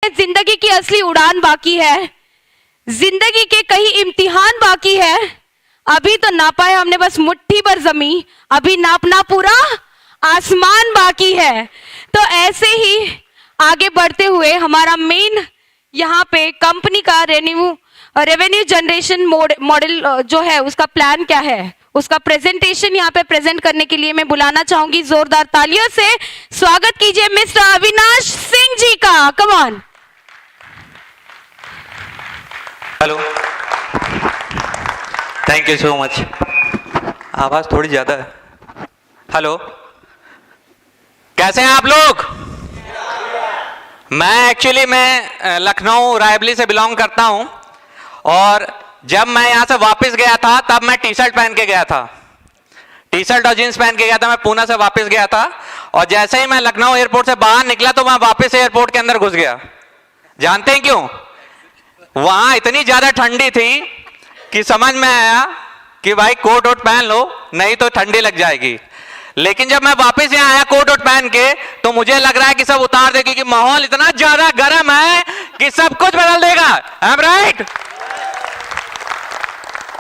जिंदगी की असली उड़ान बाकी है, जिंदगी के कई इम्तिहान बाकी है। अभी तो नापा है हमने बस मुट्ठी भर जमीन, अभी नापना पूरा आसमान बाकी है। तो ऐसे ही आगे बढ़ते हुए हमारा मेन यहाँ पे कंपनी का रेवेन्यू जनरेशन मॉडल जो है उसका प्लान क्या है, उसका प्रेजेंटेशन यहाँ पे प्रेजेंट करने के लिए मैं बुलाना चाहूंगी। जोरदार तालियों से स्वागत कीजिए मिस्टर अविनाश सिंह जी का। Come on. Hello, thank you so much. आवाज थोड़ी ज्यादा है। हेलो, कैसे हैं आप लोग? मैं लखनऊ रायबली से बिलोंग करता हूं और जब मैं यहां से वापस गया था तब मैं टी शर्ट पहन के गया था, टी शर्ट और जींस पहन के गया था। मैं पूना से वापस गया था और जैसे ही मैं लखनऊ एयरपोर्ट से बाहर निकला तो मैं वापस एयरपोर्ट के अंदर घुस गया। जानते हैं क्यों? वहां इतनी ज्यादा ठंडी थी कि समझ में आया कि भाई कोट वोट पहन लो नहीं तो ठंडी लग जाएगी। लेकिन जब मैं वापस यहाँ आया कोट वोट पहन के तो मुझे लग रहा है कि सब उतार देगी, कि माहौल इतना ज्यादा गर्म है कि सब कुछ बदल देगा। I am right?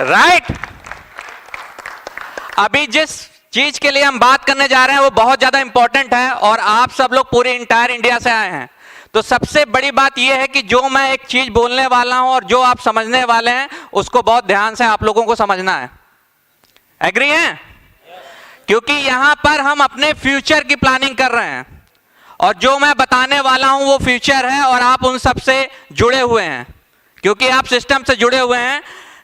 राइट। अभी जिस चीज के लिए हम बात करने जा रहे हैं वो बहुत ज्यादा इंपॉर्टेंट है और आप सब लोग पूरे इंटायर इंडिया से आए हैं। तो सबसे बड़ी बात यह है कि जो मैं एक चीज बोलने वाला हूं और जो आप समझने वाले हैं उसको बहुत ध्यान से आप लोगों को समझना है। एग्री हैं? क्योंकि यहां पर हम अपने फ्यूचर की प्लानिंग कर रहे हैं और जो मैं बताने वाला हूं वो फ्यूचर है और आप उन सब से जुड़े हुए हैं क्योंकि आप सिस्टम से जुड़े हुए हैं।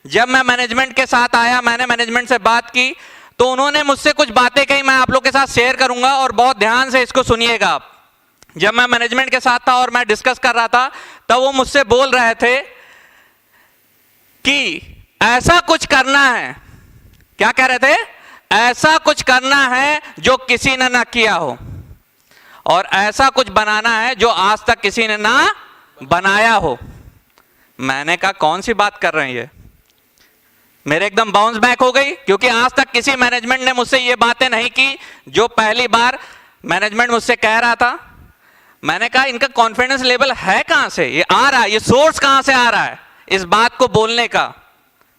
जब मैं मैनेजमेंट के साथ आया, मैंने मैनेजमेंट से बात की तो उन्होंने मुझसे कुछ बातें कही, मैं आप लोग के साथ शेयर करूंगा और बहुत ध्यान से इसको सुनिएगा आप। जब मैं मैनेजमेंट के साथ था और मैं डिस्कस कर रहा था तब वो मुझसे बोल रहे थे कि ऐसा कुछ करना है। क्या कह रहे थे? ऐसा कुछ करना है जो किसी ने ना किया हो और ऐसा कुछ बनाना है जो आज तक किसी ने ना बनाया हो। मैंने कहा कौन सी बात कर रहे हैं ये? मेरे एकदम बाउंस बैक हो गई क्योंकि आज तक किसी मैनेजमेंट ने मुझसे ये बातें नहीं की जो पहली बार मैनेजमेंट मुझसे कह रहा था। मैंने कहा इनका कॉन्फिडेंस लेवल है कहां से, ये आ रहा है, ये सोर्स कहां से आ रहा है इस बात को बोलने का?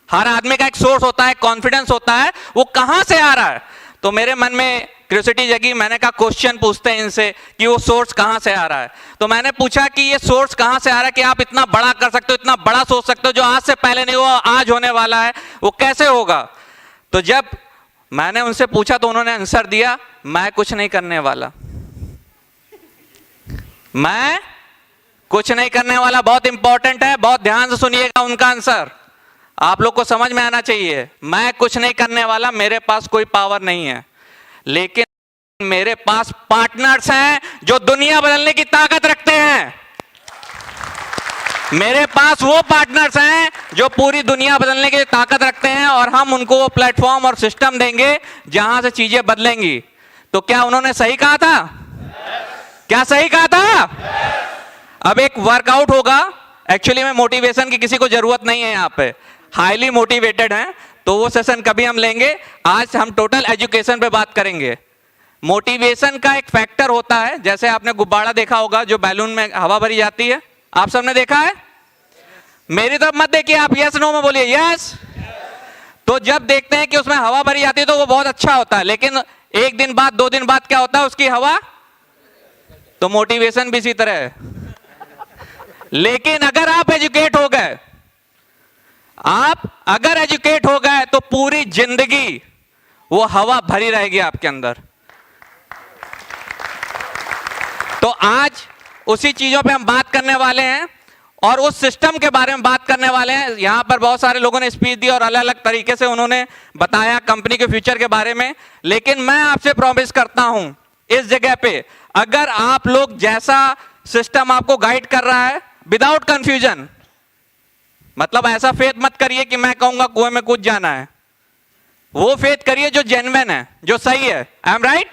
हर आदमी का एक सोर्स होता है, कॉन्फिडेंस होता है, वो कहां से आ रहा है? तो मेरे मन में क्यूरियोसिटी जगी। मैंने कहा क्वेश्चन पूछते हैं इनसे कि वो सोर्स कहां से आ रहा है। तो मैंने पूछा कि ये सोर्स कहां से आ रहा है कि आप इतना बड़ा कर सकते हो, इतना बड़ा सोच सकते हो जो आज से पहले नहीं हुआ आज होने वाला है, वो कैसे होगा? तो जब मैंने उनसे पूछा तो उन्होंने आंसर दिया, मैं कुछ नहीं करने वाला, मैं कुछ नहीं करने वाला। बहुत इंपॉर्टेंट है, बहुत ध्यान से सुनिएगा उनका आंसर, आप लोग को समझ में आना चाहिए। मैं कुछ नहीं करने वाला, मेरे पास कोई पावर नहीं है, लेकिन मेरे पास पार्टनर्स हैं जो दुनिया बदलने की ताकत रखते हैं। मेरे पास वो पार्टनर्स हैं जो पूरी दुनिया बदलने की ताकत रखते हैं और हम उनको वो प्लेटफॉर्म और सिस्टम देंगे जहां से चीजें बदलेंगी। तो क्या उन्होंने सही कहा था? क्या सही कहा था? अब एक वर्कआउट होगा। एक्चुअली में मोटिवेशन की किसी को जरूरत नहीं है, यहाँ पे हाईली मोटिवेटेड हैं तो वो सेशन कभी हम लेंगे। आज हम टोटल एजुकेशन पे बात करेंगे। मोटिवेशन का एक फैक्टर होता है, जैसे आपने गुब्बारा देखा होगा जो बैलून में हवा भरी जाती है, आप सबने देखा है? मेरी तरफ मत देखिए आप, यस नो में बोलिए यस। तो जब देखते हैं कि उसमें हवा भरी जाती है तो वो बहुत अच्छा होता है, लेकिन एक दिन बाद 2 दिन बाद क्या होता है उसकी हवा? तो मोटिवेशन भी इसी तरह है। लेकिन अगर आप एजुकेट हो गए, आप अगर एजुकेट हो गए तो पूरी जिंदगी वो हवा भरी रहेगी आपके अंदर। तो आज उसी चीजों पे हम बात करने वाले हैं और उस सिस्टम के बारे में बात करने वाले हैं। यहां पर बहुत सारे लोगों ने स्पीच दी और अलग अलग तरीके से उन्होंने बताया कंपनी के फ्यूचर के बारे में, लेकिन मैं आपसे प्रॉमिस करता हूं इस जगह पे अगर आप लोग जैसा सिस्टम आपको गाइड कर रहा है विदाउट कंफ्यूजन, मतलब ऐसा फेथ मत करिए कि मैं कहूंगा कुएं में कूद जाना है, वो फेथ करिए जो जेन्युइन है, जो सही है। I am right?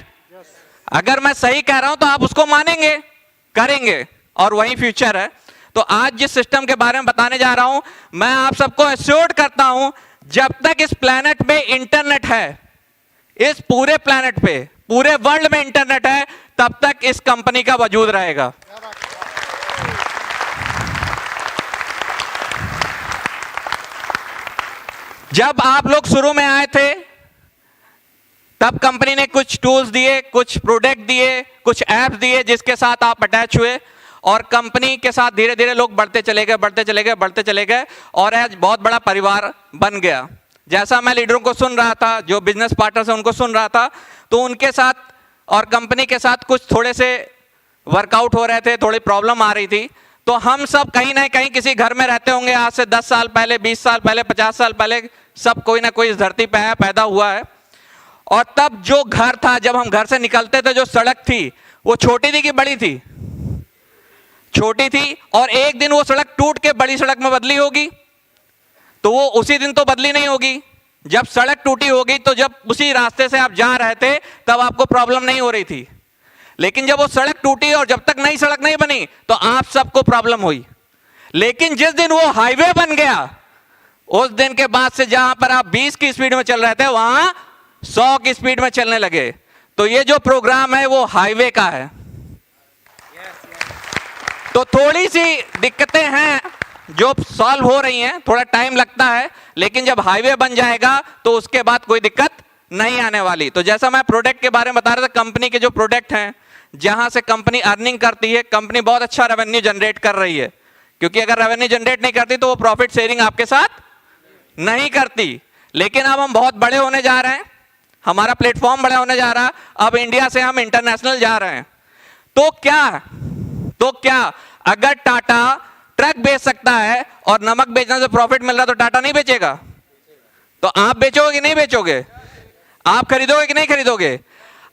अगर मैं सही कह रहा हूं तो आप उसको मानेंगे, करेंगे और वही फ्यूचर है। तो आज जिस सिस्टम के बारे में बताने जा रहा हूं, मैं आप सबको एश्योर्ड करता हूं जब तक इस प्लेनेट पे इंटरनेट है, इस पूरे प्लेनेट पे, पूरे वर्ल्ड में इंटरनेट है, तब तक इस कंपनी का वजूद रहेगा। जब आप लोग शुरू में आए थे तब कंपनी ने कुछ टूल्स दिए, कुछ प्रोडक्ट दिए, कुछ ऐप्स दिए जिसके साथ आप अटैच हुए और कंपनी के साथ धीरे धीरे लोग बढ़ते चले गए, बढ़ते चले गए, बढ़ते चले गए और आज बहुत बड़ा परिवार बन गया। जैसा मैं लीडरों को सुन रहा था, जो बिजनेस पार्टनर्स हैं उनको सुन रहा था, तो उनके साथ और कंपनी के साथ कुछ थोड़े से वर्कआउट हो रहे थे, थोड़ी प्रॉब्लम आ रही थी। तो हम सब कहीं ना कहीं किसी घर में रहते होंगे, आज से 10 साल पहले, 20 साल पहले, 50 साल पहले, सब कोई ना कोई इस धरती पे है, पैदा हुआ है। और तब जो घर था, जब हम घर से निकलते थे, जो सड़क थी वो छोटी थी कि बड़ी थी? छोटी थी। और एक दिन वो सड़क टूट के बड़ी सड़क में बदली होगी, तो वो उसी दिन तो बदली नहीं होगी। जब सड़क टूटी होगी तो जब उसी रास्ते से आप जा रहे थे तब आपको प्रॉब्लम नहीं हो रही थी, लेकिन जब वो सड़क टूटी और जब तक नई सड़क नहीं बनी तो आप सबको प्रॉब्लम हुई। लेकिन जिस दिन वो हाईवे बन गया, उस दिन के बाद से जहां पर आप 20 की स्पीड में चल रहे थे वहां 100 की स्पीड में चलने लगे। तो ये जो प्रोग्राम है वो हाईवे का है। तो थोड़ी सी दिक्कतें हैं जो सॉल्व हो रही हैं, थोड़ा टाइम लगता है, लेकिन जब हाईवे बन जाएगा तो उसके बाद कोई दिक्कत नहीं आने वाली। तो जैसा मैं प्रोडक्ट के बारे में बता रहा था, कंपनी के जो प्रोडक्ट हैं जहां से कंपनी अर्निंग करती है, कंपनी बहुत अच्छा रेवेन्यू जनरेट कर रही है, क्योंकि अगर रेवेन्यू जनरेट नहीं करती तो वो प्रॉफिट शेयरिंग आपके साथ नहीं करती। लेकिन अब हम बहुत बड़े होने जा रहे हैं, हमारा प्लेटफॉर्म बड़ा होने जा रहा है, अब इंडिया से हम इंटरनेशनल जा रहे हैं। तो क्या अगर टाटा ट्रक बेच सकता है और नमक बेचने से प्रॉफिट मिल रहा तो टाटा नहीं बेचेगा? तो आप बेचोगे कि नहीं बेचोगे? आप खरीदोगे कि नहीं खरीदोगे?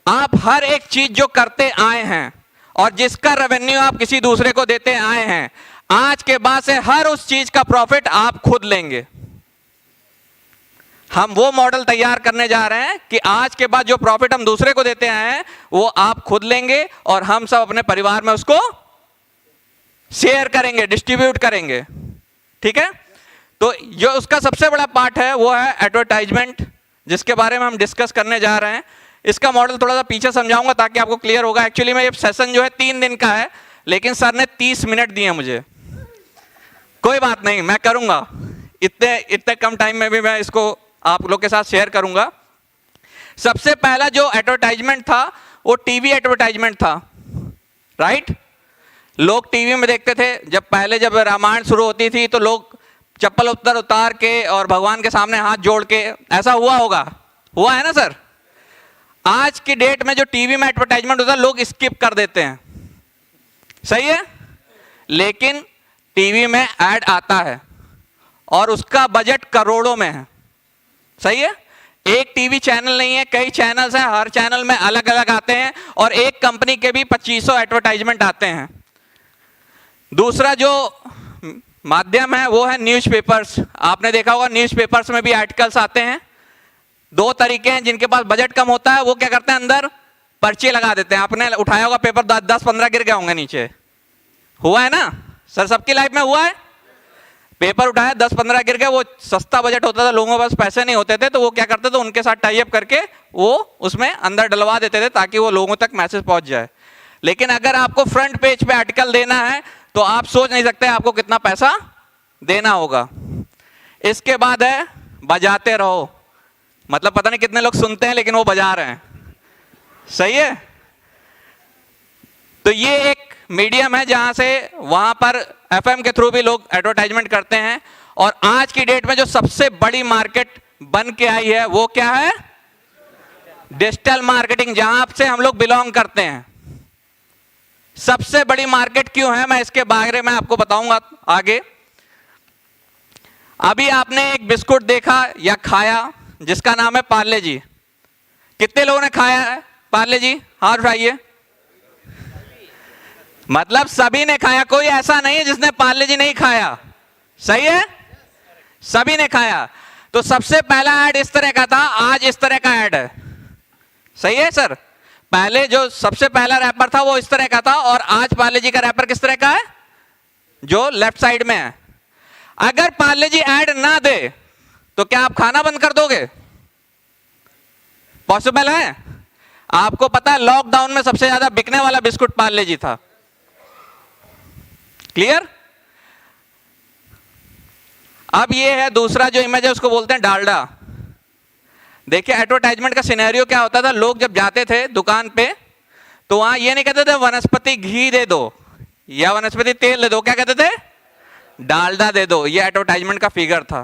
आप हर एक चीज जो करते आए हैं और जिसका रेवेन्यू आप किसी दूसरे को देते आए हैं, आज के बाद से हर उस चीज का प्रॉफिट आप खुद लेंगे। हम वो मॉडल तैयार करने जा रहे हैं कि आज के बाद जो प्रॉफिट हम दूसरे को देते आए हैं वो आप खुद लेंगे और हम सब अपने परिवार में उसको शेयर करेंगे, डिस्ट्रीब्यूट करेंगे। ठीक है? तो जो उसका सबसे बड़ा पार्ट है वो है एडवर्टाइजमेंट, जिसके बारे में हम डिस्कस करने जा रहे हैं। इसका मॉडल थोड़ा सा पीछे समझाऊंगा ताकि आपको क्लियर होगा। एक्चुअली में ये सेशन जो है 3 दिन का है, लेकिन सर ने 30 मिनट दिए मुझे। कोई बात नहीं, मैं करूंगा, इतने कम टाइम में भी मैं इसको आप लोग के साथ शेयर करूंगा। सबसे पहला जो एडवर्टाइजमेंट था वो टीवी एडवर्टाइजमेंट था। राइट? लोग टीवी में देखते थे, जब रामायण शुरू होती थी तो लोग चप्पल उतार के और भगवान के सामने हाथ जोड़ के, ऐसा हुआ होगा, हुआ है ना सर? आज की डेट में जो टीवी में एडवर्टाइजमेंट होता है लोग स्किप कर देते हैं, सही है? लेकिन टीवी में ऐड आता है और उसका बजट करोड़ों में है, सही है? एक टीवी चैनल नहीं है, कई चैनल्स हैं, हर चैनल में अलग अलग आते हैं और एक कंपनी के भी 2500 एडवर्टाइजमेंट आते हैं। दूसरा जो माध्यम है वो है न्यूज़पेपर्स। आपने देखा होगा न्यूज़पेपर्स में भी आर्टिकल्स आते हैं। 2 तरीके हैं, जिनके पास बजट कम होता है वो क्या करते हैं, अंदर पर्ची लगा देते हैं। आपने उठाया होगा पेपर, 10-15 गिर गए होंगे नीचे, हुआ है ना सर? सबकी लाइफ में हुआ है। पेपर उठाया, 10-15 गिर गए। वो सस्ता बजट होता था, लोगों के पास पैसे नहीं होते थे, तो वो क्या करते थे, उनके साथ टाई अप करके वो उसमें अंदर डलवा देते थे ताकि वो लोगों तक मैसेज पहुंच जाए। लेकिन अगर आपको फ्रंट पेज पे आर्टिकल देना है तो आप सोच नहीं सकते आपको कितना पैसा देना होगा। इसके बाद है बजाते रहो, मतलब पता नहीं कितने लोग सुनते हैं लेकिन वो बजा रहे हैं, सही है? तो ये एक मीडियम है जहां से वहां पर एफएम के थ्रू भी लोग एडवर्टाइजमेंट करते हैं। और आज की डेट में जो सबसे बड़ी मार्केट बन के आई है वो क्या है? डिजिटल मार्केटिंग, जहां से हम लोग बिलोंग करते हैं। सबसे बड़ी मार्केट क्यों है, मैं इसके बारे में आपको बताऊंगा आगे। अभी आपने एक बिस्कुट देखा या खाया जिसका नाम है पार्ले जी। कितने लोगों ने खाया है पार्ले जी? हाथ उठाइए। मतलब सभी ने खाया, कोई ऐसा नहीं है जिसने पार्ले जी नहीं खाया, सही है? सभी ने खाया। तो सबसे पहला ऐड इस तरह का था, आज इस तरह का ऐड है, सही है सर? पहले जो सबसे पहला रैपर था वो इस तरह का था और आज पार्ले जी का रैपर किस तरह का है, जो लेफ्ट साइड में है। अगर पार्ले जी ऐड ना दे तो क्या आप खाना बंद कर दोगे? पॉसिबल है? आपको पता है लॉकडाउन में सबसे ज्यादा बिकने वाला बिस्कुट पार्ले जी था। क्लियर? अब ये है दूसरा जो इमेज है, उसको बोलते हैं डालडा। देखिए एडवर्टाइजमेंट का सिनेरियो क्या होता था, लोग जब जाते थे दुकान पे तो वहां ये नहीं कहते थे वनस्पति घी दे दो या वनस्पति तेल दे दो, क्या कहते थे, डालडा दे दो। ये एडवर्टाइजमेंट का फिगर था।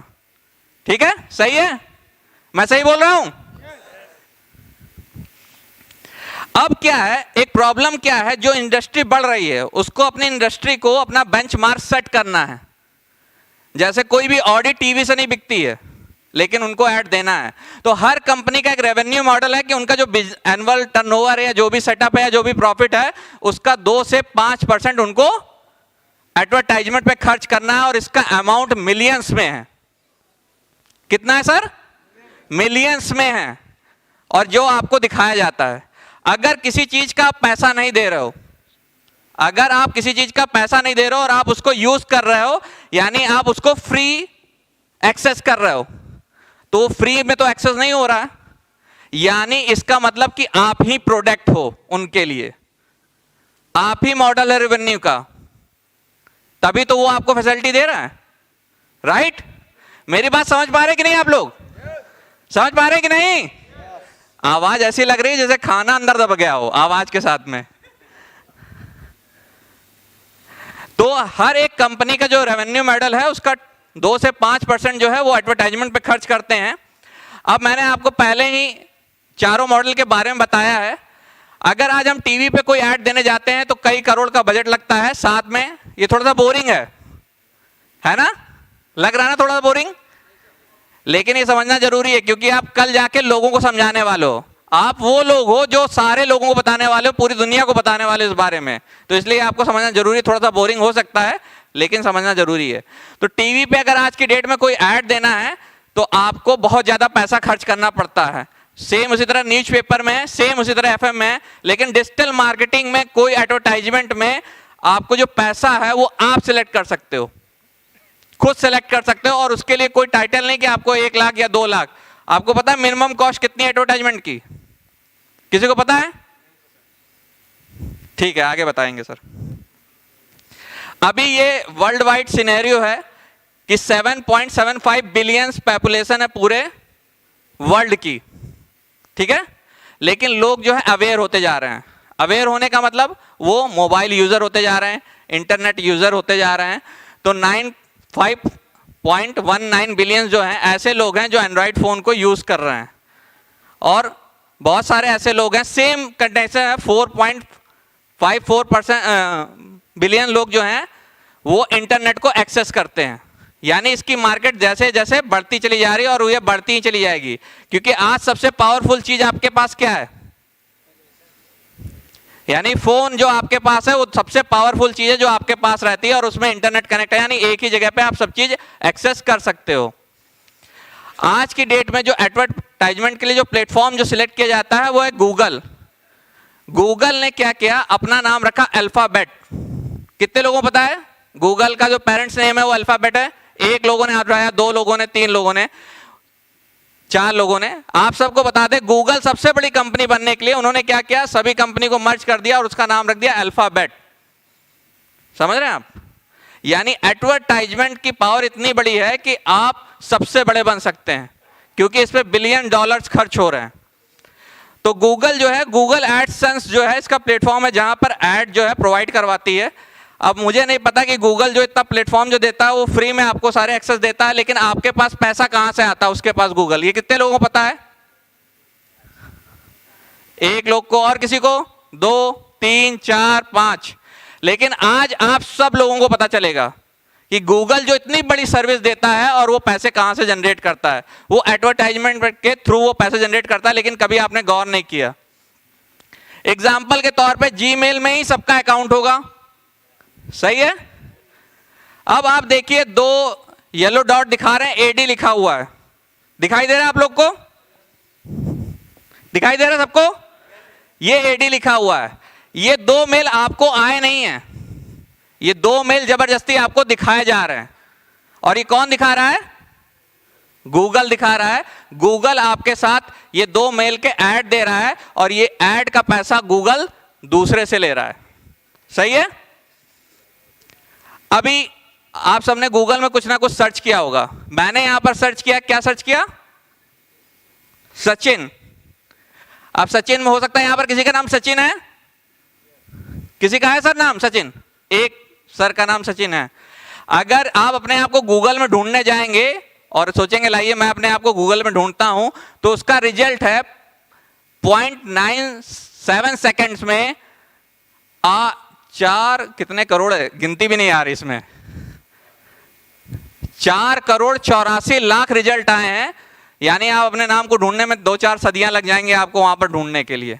ठीक है, सही है, मैं सही बोल रहा हूं। अब क्या है, एक प्रॉब्लम क्या है, जो इंडस्ट्री बढ़ रही है उसको अपनी इंडस्ट्री को अपना बेंचमार्क सेट करना है। जैसे कोई भी ऑडी टीवी से नहीं बिकती है लेकिन उनको ऐड देना है, तो हर कंपनी का एक रेवेन्यू मॉडल है कि उनका जो एनुअल टर्नओवर है या जो भी सेटअप है या जो भी प्रॉफिट है उसका 2 से 5% उनको एडवर्टाइजमेंट पे खर्च करना है, और इसका अमाउंट मिलियंस में है। कितना है सर, मिलियंस में है। और जो आपको दिखाया जाता है, अगर किसी चीज का आप पैसा नहीं दे रहे हो, अगर आप किसी चीज का पैसा नहीं दे रहे हो और आप उसको यूज कर रहे हो, यानी आप उसको फ्री एक्सेस कर रहे हो, तो फ्री में तो एक्सेस नहीं हो रहा है, यानी इसका मतलब कि आप ही प्रोडक्ट हो उनके लिए, आप ही मॉडल है रेवेन्यू का, तभी तो वो आपको फैसिलिटी दे रहा है। राइट? मेरी बात समझ पा रहे कि नहीं आप लोग? समझ पा रहे कि नहीं? आवाज ऐसी लग रही है जैसे खाना अंदर दब गया हो आवाज के साथ में। तो हर एक कंपनी का जो रेवेन्यू मॉडल है उसका 2 से 5% जो है वो एडवर्टाइजमेंट पे खर्च करते हैं। अब मैंने आपको पहले ही चारों मॉडल के बारे में बताया है। अगर आज हम टीवी पे कोई ऐड देने जाते हैं तो कई करोड़ का बजट लगता है, साथ में ये थोड़ा सा बोरिंग है ना? लग रहा है ना थोड़ा सा बोरिंग? लेकिन ये समझना जरूरी है, क्योंकि आप कल जाके लोगों को समझाने वाले हो, आप वो लोग हो जो सारे लोगों को बताने वाले हो, पूरी दुनिया को बताने वाले इस बारे में, तो इसलिए आपको समझना जरूरी है। थोड़ा सा बोरिंग हो सकता है लेकिन समझना जरूरी है। तो टीवी पे अगर आज की डेट में कोई ऐड देना है तो आपको बहुत ज्यादा पैसा खर्च करना पड़ता है। सेम उसी तरह न्यूज़पेपर में है, सेम उसी तरह एफएम में है, लेकिन डिजिटल मार्केटिंग में कोई एडवर्टाइजमेंट में आपको जो पैसा है वो आप सिलेक्ट कर सकते हो, खुद सेलेक्ट कर सकते हो, और उसके लिए कोई टाइटल नहीं कि आपको 1 लाख या 2 लाख। आपको पता है मिनिमम कॉस्ट कितनी है एडवर्टाइजमेंट की? किसी को पता है? ठीक है, आगे बताएंगे सर। अभी ये वर्ल्ड वाइड सिनेरियो है कि 7.75 बिलियन पॉपुलेशन है पूरे वर्ल्ड की। ठीक है, लेकिन लोग जो है अवेयर होते जा रहे हैं। अवेयर होने का मतलब वो मोबाइल यूजर होते जा रहे हैं, इंटरनेट यूजर होते जा रहे हैं। तो 5.19 बिलियन जो हैं ऐसे लोग हैं जो एंड्रॉइड फोन को यूज कर रहे हैं, और बहुत सारे ऐसे लोग हैं, सेम कंडीशन है, 4.54% बिलियन लोग जो हैं वो इंटरनेट को एक्सेस करते हैं। यानी इसकी मार्केट जैसे जैसे बढ़ती चली जा रही है और ये बढ़ती ही चली जाएगी, क्योंकि आज सबसे पावरफुल चीज आपके पास क्या है? यानी फोन जो आपके पास है वो सबसे पावरफुल चीज है जो आपके पास रहती है, और उसमें इंटरनेट कनेक्ट है, यानी एक ही जगह पे आप सब चीज एक्सेस कर सकते हो। आज की डेट में जो एडवर्टाइजमेंट के लिए जो प्लेटफॉर्म जो सिलेक्ट किया जाता है वो है गूगल। गूगल ने क्या किया, अपना नाम रखा अल्फाबेट। कितने लोगों को पता है गूगल का जो पेरेंट्स नेम है वो अल्फाबेट है? 1 लोगों ने हाथ उठाया, 2 लोगों ने, 3 लोगों ने, 4 लोगों ने। आप सबको बता दें, गूगल सबसे बड़ी कंपनी बनने के लिए उन्होंने क्या किया, सभी कंपनी को मर्ज कर दिया और उसका नाम रख दिया अल्फाबेट। समझ रहे हैं आप? यानी एडवर्टाइजमेंट की पावर इतनी बड़ी है कि आप सबसे बड़े बन सकते हैं, क्योंकि इस पे $बिलियन खर्च हो रहे हैं। तो गूगल जो है, गूगल एडसेंस जो है इसका प्लेटफॉर्म है जहां पर एड जो है प्रोवाइड करवाती है। अब मुझे नहीं पता कि गूगल जो इतना प्लेटफॉर्म जो देता है वो फ्री में आपको सारे एक्सेस देता है, लेकिन आपके पास पैसा कहां से आता है उसके पास गूगल? ये कितने लोगों को पता है? 1 लोग को, और किसी को? 2, 3, 4, 5। लेकिन आज आप सब लोगों को पता चलेगा कि गूगल जो इतनी बड़ी सर्विस देता है और वो पैसे कहां से जनरेट करता है, वो एडवर्टाइजमेंट के थ्रू वो पैसे जनरेट करता है, लेकिन कभी आपने गौर नहीं किया। एग्जाम्पल के तौर पे जीमेल में ही सबका अकाउंट होगा, सही है? अब आप देखिए 2 येलो डॉट दिखा रहे हैं, एडी लिखा हुआ है, दिखाई दे रहा है आप लोग को? दिखाई दे रहा है सबको? ये एडी लिखा हुआ है। ये 2 मेल आपको आए नहीं है, ये 2 मेल जबरदस्ती आपको दिखाए जा रहे हैं। और ये कौन दिखा रहा है? गूगल दिखा रहा है। गूगल आपके साथ ये 2 मेल के ऐड दे रहा है, और ये ऐड का पैसा गूगल दूसरे से ले रहा है। सही है? अभी आप सबने गूगल में कुछ ना कुछ सर्च किया होगा। मैंने यहां पर सर्च किया, क्या सर्च किया? सचिन। अब सचिन में हो सकता है यहां पर किसी का नाम सचिन है, किसी का है सर नाम सचिन? एक सर का नाम सचिन है। अगर आप अपने आप को गूगल में ढूंढने जाएंगे और सोचेंगे लाइए मैं अपने आप को गूगल में ढूंढता हूं, तो उसका रिजल्ट है 0.97 सेकेंड्स में 4 कितने करोड़ है, गिनती भी नहीं आ रही इसमें, 4,84,00,000 रिजल्ट आए हैं। यानी आप अपने नाम को ढूंढने में 2-4 सदियां लग जाएंगे आपको वहां पर ढूंढने के लिए।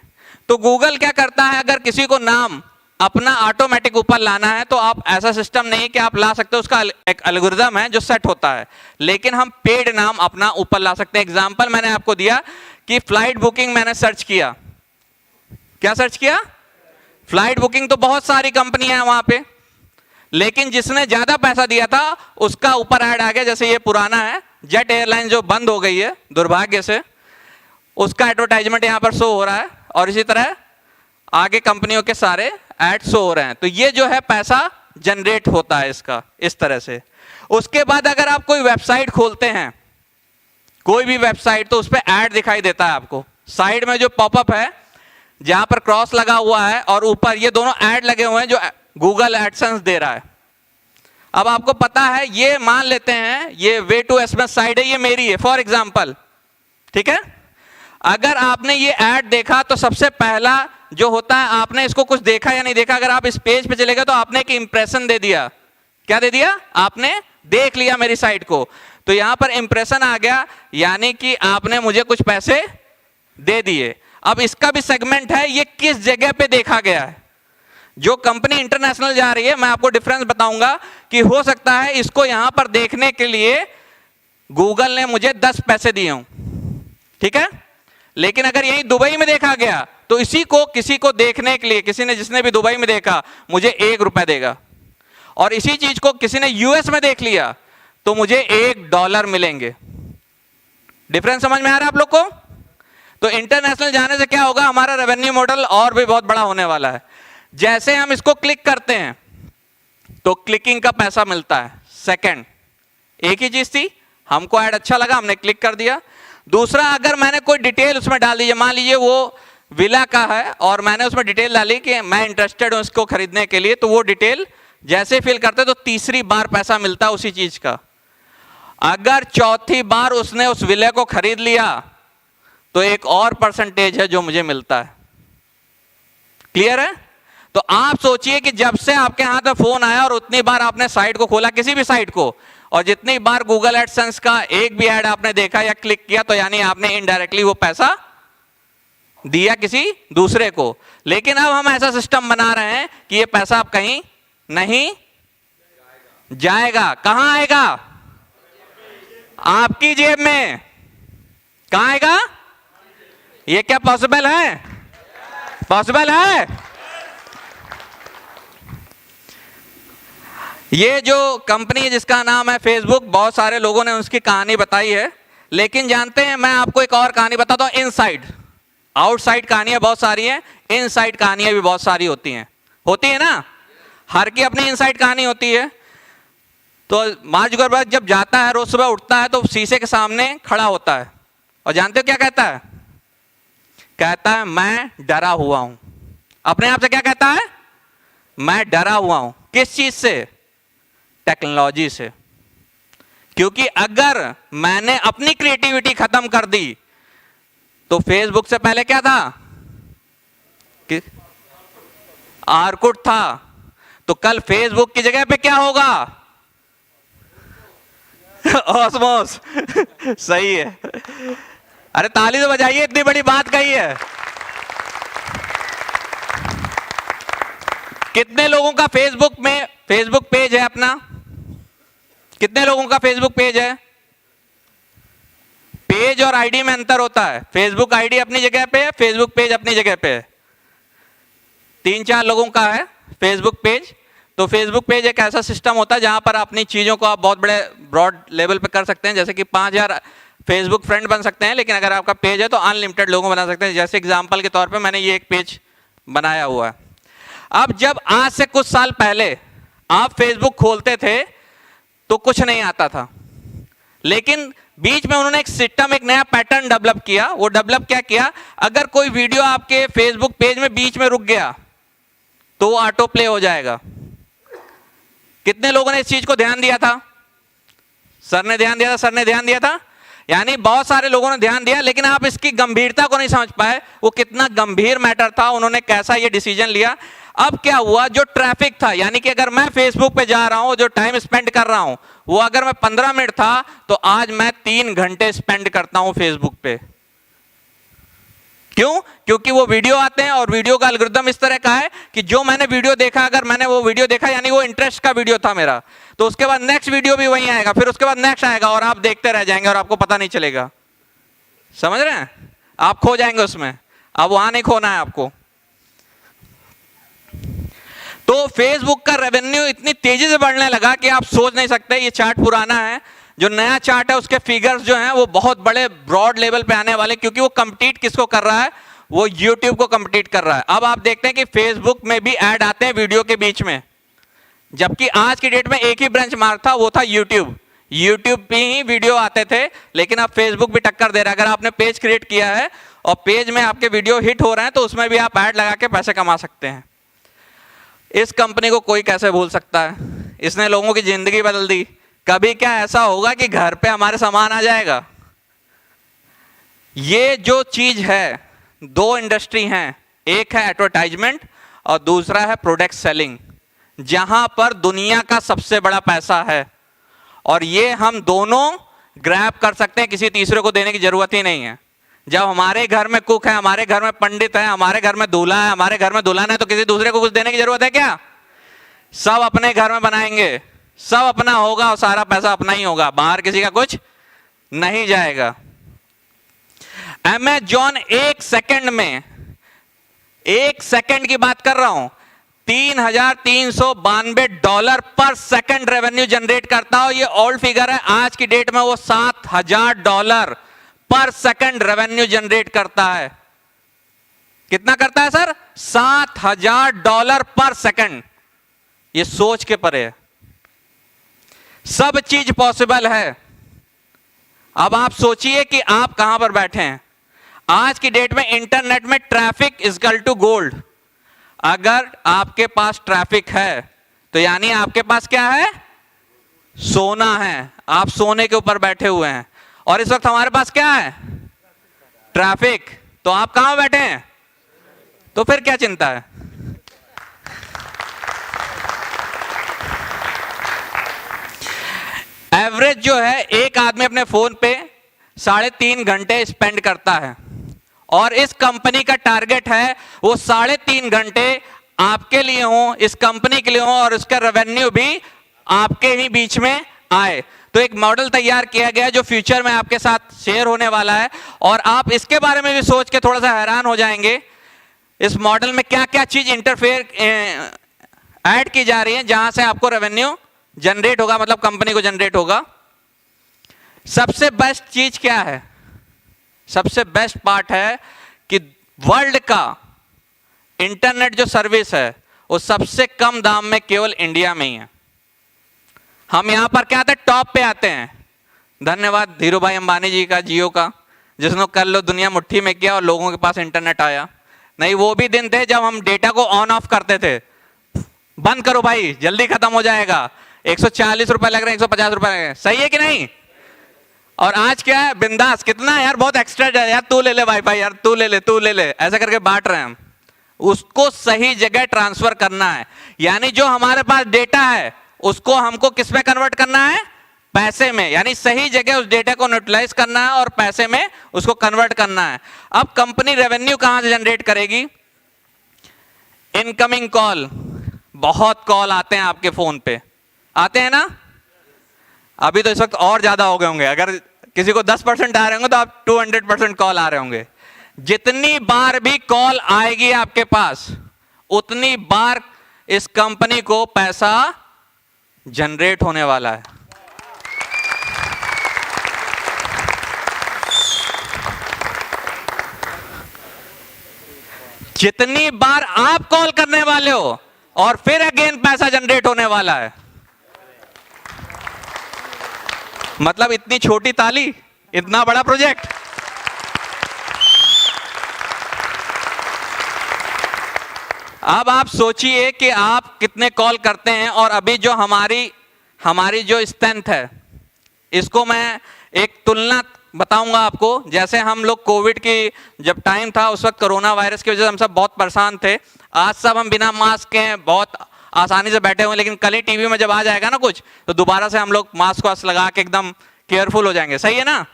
तो गूगल क्या करता है, अगर किसी को नाम अपना ऑटोमेटिक ऊपर लाना है तो आप ऐसा सिस्टम नहीं कि आप ला सकते हो, उसका एक एल्गोरिथम है जो सेट होता है, लेकिन हम पेड नाम अपना ऊपर ला सकते हैं। एग्जांपल मैंने आपको दिया कि फ्लाइट बुकिंग मैंने सर्च किया, क्या सर्च किया? Flight booking. तो बहुत सारी कंपनियां हैं वहां पे, लेकिन जिसने ज्यादा पैसा दिया था उसका ऊपर ऐड आ गया। जैसे ये पुराना है, जेट एयरलाइन जो बंद हो गई है दुर्भाग्य से, उसका एडवर्टाइजमेंट यहां पर शो हो रहा है, और इसी तरह आगे कंपनियों के सारे एड शो हो रहे हैं। तो ये जो है पैसा जनरेट होता है इसका इस तरह से। उसके बाद अगर आप कोई वेबसाइट खोलते हैं, कोई भी वेबसाइट, तो उस पर ऐड दिखाई देता है आपको। साइड में जो पॉपअप है जहां पर क्रॉस लगा हुआ है और ऊपर ये दोनों ऐड लगे हुए हैं जो गूगल एडसेंस दे रहा है। अब आपको पता है, ये मान लेते हैं ये वे टू एसएमएस साइट है, ये मेरी है फॉर एग्जांपल, ठीक है। अगर आपने ये ऐड देखा तो सबसे पहला जो होता है, आपने इसको कुछ देखा या नहीं देखा, अगर आप इस पेज पे चले गए तो आपने एक इंप्रेशन दे दिया। क्या दे दिया? आपने देख लिया मेरी साइट को, तो यहां पर इंप्रेशन आ गया, यानी कि आपने मुझे कुछ पैसे दे दिए। अब इसका भी सेगमेंट है, ये किस जगह पे देखा गया है। जो कंपनी इंटरनेशनल जा रही है, मैं आपको डिफरेंस बताऊंगा कि हो सकता है इसको यहां पर देखने के लिए गूगल ने मुझे 10 पैसे दिए हों, ठीक है। लेकिन अगर यही दुबई में देखा गया तो इसी को किसी को देखने के लिए, किसी ने जिसने भी दुबई में देखा मुझे 1 रुपया देगा, और इसी चीज को किसी ने यूएस में देख लिया तो मुझे $1 मिलेंगे। डिफरेंस समझ में आ रहा है आप लोग को? तो इंटरनेशनल जाने से क्या होगा, हमारा रेवेन्यू मॉडल और भी बहुत बड़ा होने वाला है। जैसे हम इसको क्लिक करते हैं तो क्लिकिंग का पैसा मिलता है। सेकंड, एक ही चीज थी, हमको ऐड अच्छा लगा, हमने क्लिक कर दिया। दूसरा, अगर मैंने कोई डिटेल उसमें डाल दी, मान लीजिए वो विला का है और मैंने उसमें डिटेल डाली कि मैं इंटरेस्टेड हूं इसको खरीदने के लिए, तो वो डिटेल जैसे फिल करते तो तीसरी बार पैसा मिलता उसी चीज का। अगर चौथी बार उसने उस विले को खरीद लिया तो एक और परसेंटेज है जो मुझे मिलता है। क्लियर है? तो आप सोचिए कि जब से आपके हाथ में फोन आया और उतनी बार आपने साइट को खोला, किसी भी साइट को, और जितनी बार गूगल एडसेंस का एक भी ऐड आपने देखा या क्लिक किया, तो यानी आपने इनडायरेक्टली वो पैसा दिया किसी दूसरे को। लेकिन अब हम ऐसा सिस्टम बना रहे हैं कि ये पैसा अब कहीं नहीं जाएगा। कहां आएगा? आपकी जेब में। कहां आएगा? ये क्या पॉसिबल है? पॉसिबल है? ये जो कंपनी है जिसका नाम है फेसबुक, बहुत सारे लोगों ने उसकी कहानी बताई है, लेकिन जानते हैं मैं आपको एक और कहानी बताता हूं। इनसाइड आउटसाइड कहानियां बहुत सारी हैं, इनसाइड कहानियां भी बहुत सारी होती है ना। हर की अपनी इनसाइड कहानी होती है। तो मार्क जुकरबर्ग जब जाता है, रोज सुबह उठता है तो शीशे के सामने खड़ा होता है, और जानते हो क्या कहता है? कहता है मैं डरा हुआ हूं। अपने आप से क्या कहता है? मैं डरा हुआ हूं। किस चीज से? टेक्नोलॉजी से। क्योंकि अगर मैंने अपनी क्रिएटिविटी खत्म कर दी तो फेसबुक से पहले क्या था? आर्कुट था। तो कल फेसबुक की जगह पे क्या होगा? ऑसमोस। सही है। अरे ताली तो बजाइए, इतनी बड़ी बात कही है। कितने लोगों का फेसबुक पेज है अपना? कितने लोगों का फेसबुक पेज है? पेज और आईडी में अंतर होता है। फेसबुक आईडी अपनी जगह पे है, फेसबुक पेज अपनी जगह पे है। 3-4 लोगों का है फेसबुक पेज। तो फेसबुक पेज एक ऐसा सिस्टम होता है जहां पर अपनी चीजों को आप बहुत बड़े ब्रॉड लेवल पे कर सकते हैं। जैसे कि 5000 फेसबुक फ्रेंड बन सकते हैं, लेकिन अगर आपका पेज है तो अनलिमिटेड लोगों बना सकते हैं। जैसे एग्जांपल के तौर पे मैंने ये एक पेज बनाया हुआ है। अब जब आज से कुछ साल पहले आप फेसबुक खोलते थे तो कुछ नहीं आता था, लेकिन बीच में उन्होंने एक सिस्टम, एक नया पैटर्न डेवलप किया। वो डेवलप क्या किया, अगर कोई वीडियो आपके फेसबुक पेज में बीच में रुक गया तो वो ऑटो प्ले हो जाएगा। कितने लोगों ने इस चीज को ध्यान दिया था? सर ने ध्यान दिया था, सर ने ध्यान दिया था, यानी बहुत सारे लोगों ने ध्यान दिया, लेकिन आप इसकी गंभीरता को नहीं समझ पाए, वो कितना गंभीर मैटर था, उन्होंने कैसा ये डिसीजन लिया। अब क्या हुआ, जो ट्रैफिक था, यानी कि अगर मैं फेसबुक पे जा रहा हूं, जो टाइम स्पेंड कर रहा हूं, वो अगर मैं 15 मिनट था तो आज मैं 3 घंटे स्पेंड करता हूं फेसबुक पे। क्यों? क्योंकि वो वीडियो आते हैं और वीडियो का एल्गोरिथम इस तरह का है कि जो मैंने वीडियो देखा, अगर मैंने वो वीडियो देखा यानी वो इंटरेस्ट का वीडियो था मेरा, तो उसके बाद नेक्स्ट वीडियो भी वही आएगा, फिर उसके बाद नेक्स्ट आएगा और आप देखते रह जाएंगे और आपको पता नहीं चलेगा। समझ रहे हैं? आप खो जाएंगे उसमें, अब वहां नहीं खोना है आपको। तो फेसबुक का रेवेन्यू इतनी तेजी से बढ़ने लगा कि आप सोच नहीं सकते। ये चार्ट पुराना है, जो नया चार्ट है उसके फिगर्स जो हैं वो बहुत बड़े ब्रॉड लेवल पे आने वाले, क्योंकि वो कंपीट किसको कर रहा है, वो YouTube को कंपीट कर रहा है। अब आप देखते हैं कि फेसबुक में भी ऐड आते हैं वीडियो के बीच में, जबकि आज की डेट में एक ही ब्रांच मार्क था, वो था यूट्यूब पे ही वीडियो आते थे, लेकिन अब फेसबुक भी टक्कर दे रहा है। अगर आपने पेज क्रिएट किया है और पेज में आपके वीडियो हिट हो रहे हैं तो उसमें भी आप ऐड लगा के पैसे कमा सकते हैं। इस कंपनी को कोई कैसे भूल सकता है, इसने लोगों की जिंदगी बदल दी। कभी क्या ऐसा होगा कि घर पे हमारे सामान आ जाएगा? ये जो चीज है, 2 इंडस्ट्री हैं, एक है एडवर्टाइजमेंट और दूसरा है प्रोडक्ट सेलिंग, जहां पर दुनिया का सबसे बड़ा पैसा है। और ये हम दोनों ग्रैब कर सकते हैं, किसी तीसरे को देने की जरूरत ही नहीं है। जब हमारे घर में कुक है, हमारे घर में पंडित है, हमारे घर में दूल्हा है, हमारे घर में दुल्हन है, तो किसी दूसरे को कुछ देने की जरूरत है क्या? सब अपने घर में बनाएंगे, सब अपना होगा और सारा पैसा अपना ही होगा, बाहर किसी का कुछ नहीं जाएगा। अमेज़न 1 सेकंड में, 1 सेकंड की बात कर रहा हूं, $3,392 पर सेकंड रेवेन्यू जनरेट करता हो। ये ओल्ड फिगर है, आज की डेट में वो $7,000 पर सेकंड रेवेन्यू जनरेट करता है। कितना करता है सर? $7,000 पर सेकंड। ये सोच के परे है, सब चीज पॉसिबल है। अब आप सोचिए कि आप कहां पर बैठे हैं। आज की डेट में इंटरनेट में traffic is equal to gold. अगर आपके पास ट्रैफिक है तो यानी आपके पास क्या है? सोना है। आप सोने के ऊपर बैठे हुए हैं और इस वक्त हमारे पास क्या है? ट्रैफिक। तो आप कहां बैठे हैं? तो फिर क्या चिंता है? एवरेज जो है, एक आदमी अपने फोन पे 3.5 घंटे स्पेंड करता है और इस कंपनी का टारगेट है वो 3.5 घंटे आपके लिए हो, इस कंपनी के लिए हो और उसका रेवेन्यू भी आपके ही बीच में आए। तो एक मॉडल तैयार किया गया जो फ्यूचर में आपके साथ शेयर होने वाला है और आप इसके बारे में भी सोच के थोड़ा सा हैरान हो जाएंगे। इस मॉडल में क्या क्या चीज इंटरफेयर ऐड की जा रही है जहां से आपको रेवेन्यू जनरेट होगा, मतलब कंपनी को जनरेट होगा। सबसे बेस्ट चीज क्या है? सबसे बेस्ट पार्ट है कि वर्ल्ड का इंटरनेट जो सर्विस है वो सबसे कम दाम में केवल इंडिया में ही है। हम यहां पर क्या आते हैं? टॉप पे आते हैं। धन्यवाद धीरू भाई अंबानी जी का, जियो का, जिसने कल लो दुनिया मुट्ठी में किया और लोगों के पास इंटरनेट आया। नहीं, वो भी दिन थे जब हम डेटा को ऑन ऑफ करते थे, बंद करो भाई जल्दी खत्म हो जाएगा, 140 रुपए लग रहे हैं, 150 रुपए लग रहे हैं, सही है कि नहीं? और आज क्या है? बिंदास। कितना यार? बहुत एक्स्ट्रा यार, तू ले ले वाईफाई, यार तू ले ले, तू ले ले, ऐसा करके बांट रहे हैं हम। उसको सही जगह ट्रांसफर करना है, यानी जो हमारे पास डेटा है उसको हमको किस में कन्वर्ट करना है? पैसे में। यानी सही जगह उस डेटा को यूटिलाइज करना है और पैसे में उसको कन्वर्ट करना है। अब कंपनी रेवेन्यू कहां से जनरेट करेगी? Incoming call. बहुत कॉल आते हैं आपके फोन पे, आते हैं ना? अभी तो इस वक्त और ज्यादा हो गए होंगे। अगर किसी को 10% आ रहे होंगे तो आप 200% कॉल आ रहे होंगे। जितनी बार भी कॉल आएगी आपके पास, उतनी बार इस कंपनी को पैसा जनरेट होने वाला है। जितनी बार आप कॉल करने वाले हो और फिर अगेन पैसा जनरेट होने वाला है। मतलब इतनी छोटी ताली, इतना बड़ा प्रोजेक्ट। अब आप सोचिए कि आप कितने कॉल करते हैं, और अभी जो हमारी जो स्ट्रेंथ है, इसको मैं एक तुलना बताऊंगा आपको। जैसे हम लोग कोविड की जब टाइम था, उस वक्त कोरोना वायरस की वजह से हम सब बहुत परेशान थे। आज सब हम बिना मास्क के बहुत आसानी से बैठे हुए, लेकिन कल ही टीवी में जब आ जाएगा ना कुछ, तो दोबारा से हम लोग मास्क वास्क लगा के एकदम केयरफुल हो जाएंगे। सही है ना?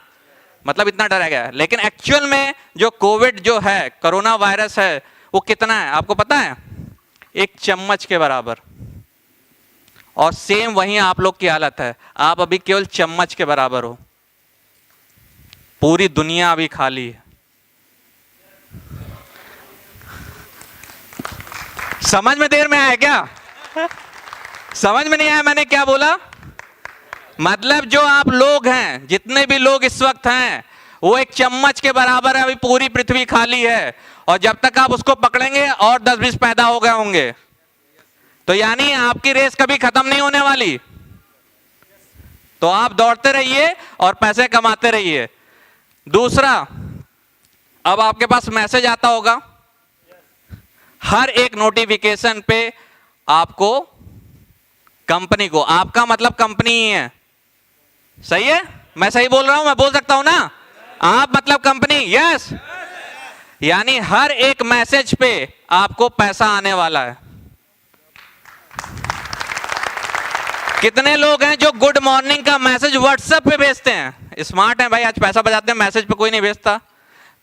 मतलब इतना डर गया। लेकिन एक्चुअल में जो कोविड जो है, कोरोना वायरस है, वो कितना है आपको पता है? एक चम्मच के बराबर। और सेम वही आप लोग की हालत है। आप अभी केवल चम्मच के बराबर हो, पूरी दुनिया अभी खाली है। समझ में देर में आया क्या? समझ में नहीं आया मैंने क्या बोला? मतलब जो आप लोग हैं, जितने भी लोग इस वक्त हैं, वो एक चम्मच के बराबर है। अभी पूरी पृथ्वी खाली है, और जब तक आप उसको पकड़ेंगे और 10-20 पैदा हो गए होंगे। तो यानी आपकी रेस कभी खत्म नहीं होने वाली। तो आप दौड़ते रहिए और पैसे कमाते रहिए। दूसरा, अब आपके पास मैसेज आता होगा हर एक नोटिफिकेशन पे आपको, कंपनी को, आपका मतलब कंपनी ही है। सही है? मैं सही बोल रहा हूं? मैं बोल सकता हूं ना? आप मतलब कंपनी। यस। यानी हर एक मैसेज पे आपको पैसा आने वाला है। कितने लोग हैं जो गुड मॉर्निंग का मैसेज व्हाट्सएप पे भेजते हैं? स्मार्ट हैं भाई, आज पैसा बचाते हैं, मैसेज पे कोई नहीं भेजता।